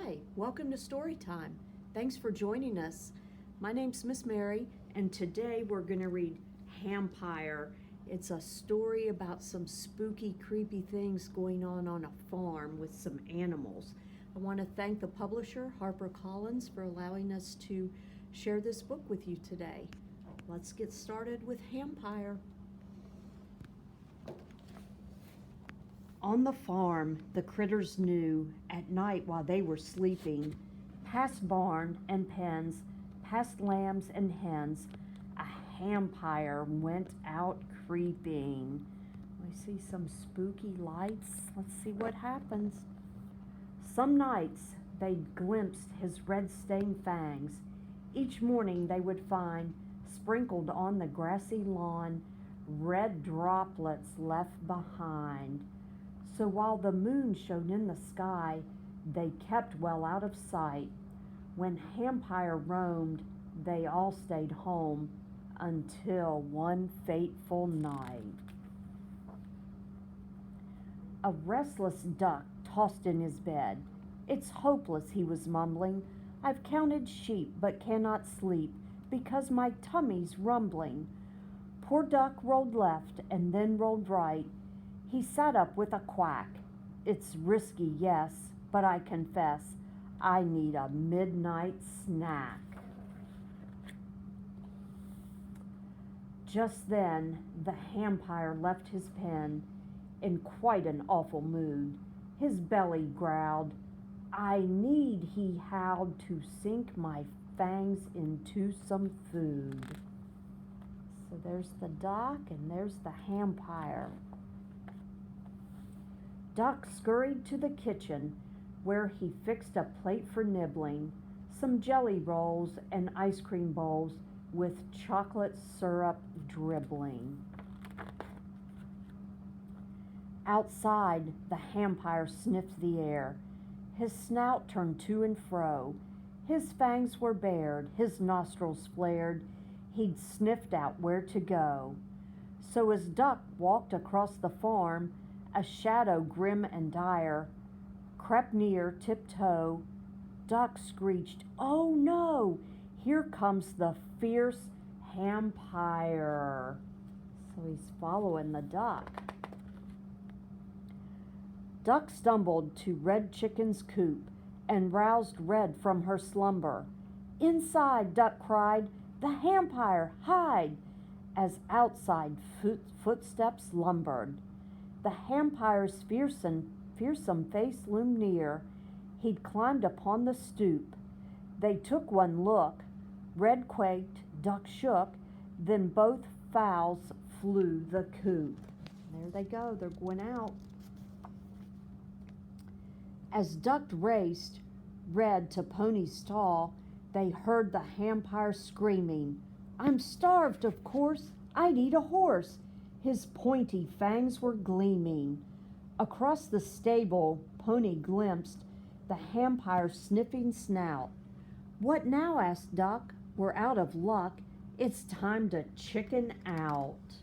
Hi, welcome to Storytime. Thanks for joining us. My name's Miss Mary, and today we're going to read Hampire. It's a story about some spooky, creepy things going on a farm with some animals. I want to thank the publisher, HarperCollins, for allowing us to share this book with you today. Let's get started with Hampire. On the farm, the critters knew, at night while they were sleeping, past barn and pens, past lambs and hens, a Hampire went out creeping. I see some spooky lights. Let's see what happens. Some nights they'd glimpsed his red-stained fangs. Each morning they would find, sprinkled on the grassy lawn, red droplets left behind. So while the moon shone in the sky, they kept well out of sight. When Hampire roamed, they all stayed home until one fateful night. A restless duck tossed in his bed. "It's hopeless," he was mumbling. "I've counted sheep but cannot sleep because my tummy's rumbling." Poor duck rolled left and then rolled right. He sat up with a quack. "It's risky, yes, but I confess I need a midnight snack." Just then the Hampire left his pen in quite an awful mood. His belly growled. "I need," he howled, "to sink my fangs into some food." So there's the duck and there's the Hampire. Duck scurried to the kitchen, where he fixed a plate for nibbling, some jelly rolls and ice cream bowls with chocolate syrup dribbling. Outside, the Hampire sniffed the air. His snout turned to and fro. His fangs were bared, his nostrils flared. He'd sniffed out where to go. So as Duck walked across the farm, a shadow grim and dire crept near tiptoe. Duck screeched, "Oh no! Here comes the fierce Hampire." So he's following the duck. Duck stumbled to Red Chicken's coop and roused Red from her slumber. "Inside," Duck cried, "the Hampire, hide!" As outside footsteps lumbered. The Hampire's fearsome face loomed near. He'd climbed upon the stoop. They took one look. Red quaked, Duck shook, then both fowls flew the coop. There they go, they're going out. As Duck raced Red to Pony's stall, they heard the Hampire screaming, "I'm starved, of course. I'd eat a horse." His pointy fangs were gleaming. Across the stable, Pony glimpsed the Hampire's sniffing snout. "What now?" asked Duck. "We're out of luck. It's time to chicken out."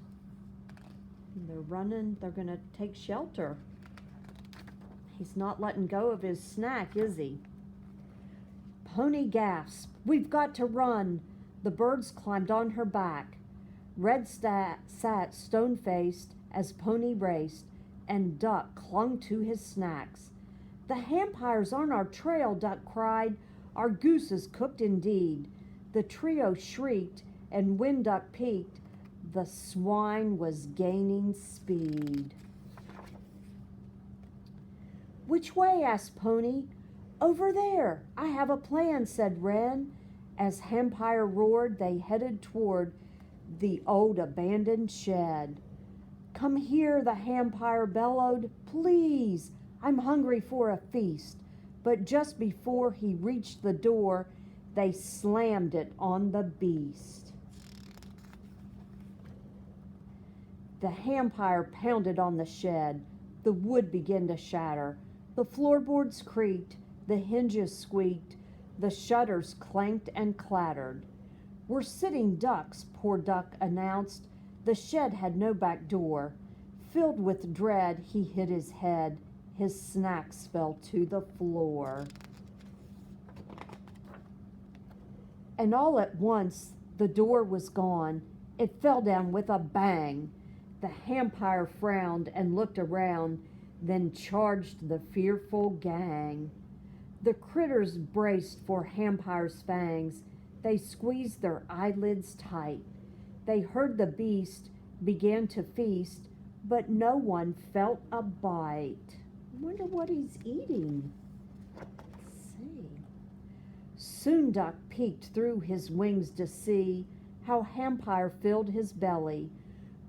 They're running. They're going to take shelter. He's not letting go of his snack, is he? Pony gasped. "We've got to run." The birds climbed on her back. Red sat stone-faced as Pony raced, and Duck clung to his snacks. "The Hampire's on our trail," Duck cried. "Our goose is cooked indeed." The trio shrieked, and when Duck peeked, the swine was gaining speed. "Which way?" asked Pony. "Over there. I have a plan," said Red. As Hampire roared, they headed toward the old abandoned shed. "Come here," the Hampire bellowed. "Please, I'm hungry for a feast." But just before he reached the door, they slammed it on the beast. The Hampire pounded on the shed. The wood began to shatter. The floorboards creaked, the hinges squeaked, the shutters clanked and clattered. "We're sitting ducks," poor Duck announced. The shed had no back door. Filled with dread, he hid his head. His snacks fell to the floor. And all at once the door was gone. It fell down with a bang. The Hampire frowned and looked around, then charged the fearful gang. The critters braced for Hampire's fangs. They squeezed their eyelids tight. They heard the beast began to feast, but no one felt a bite. I wonder what he's eating. Let's see. Soon Duck peeked through his wings to see how Hampire filled his belly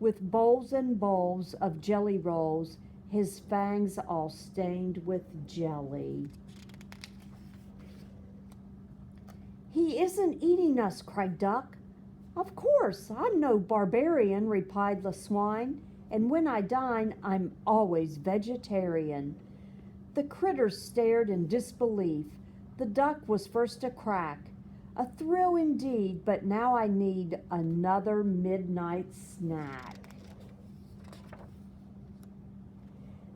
with bowls and bowls of jelly rolls, his fangs all stained with jelly. "He isn't eating us," cried Duck. "Of course, I'm no barbarian," replied the swine, "and when I dine, I'm always vegetarian." The critters stared in disbelief. The duck was first to crack. A thrill indeed, but now I need another midnight snack.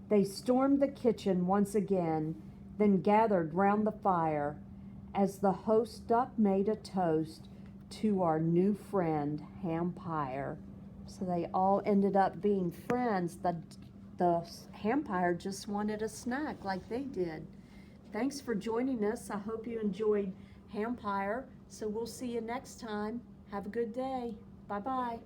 They stormed the kitchen once again, then gathered round the fire, as the host duck made a toast to our new friend, Hampire. So they all ended up being friends. The Hampire just wanted a snack like they did. Thanks for joining us. I hope you enjoyed Hampire. So we'll see you next time. Have a good day. Bye-bye.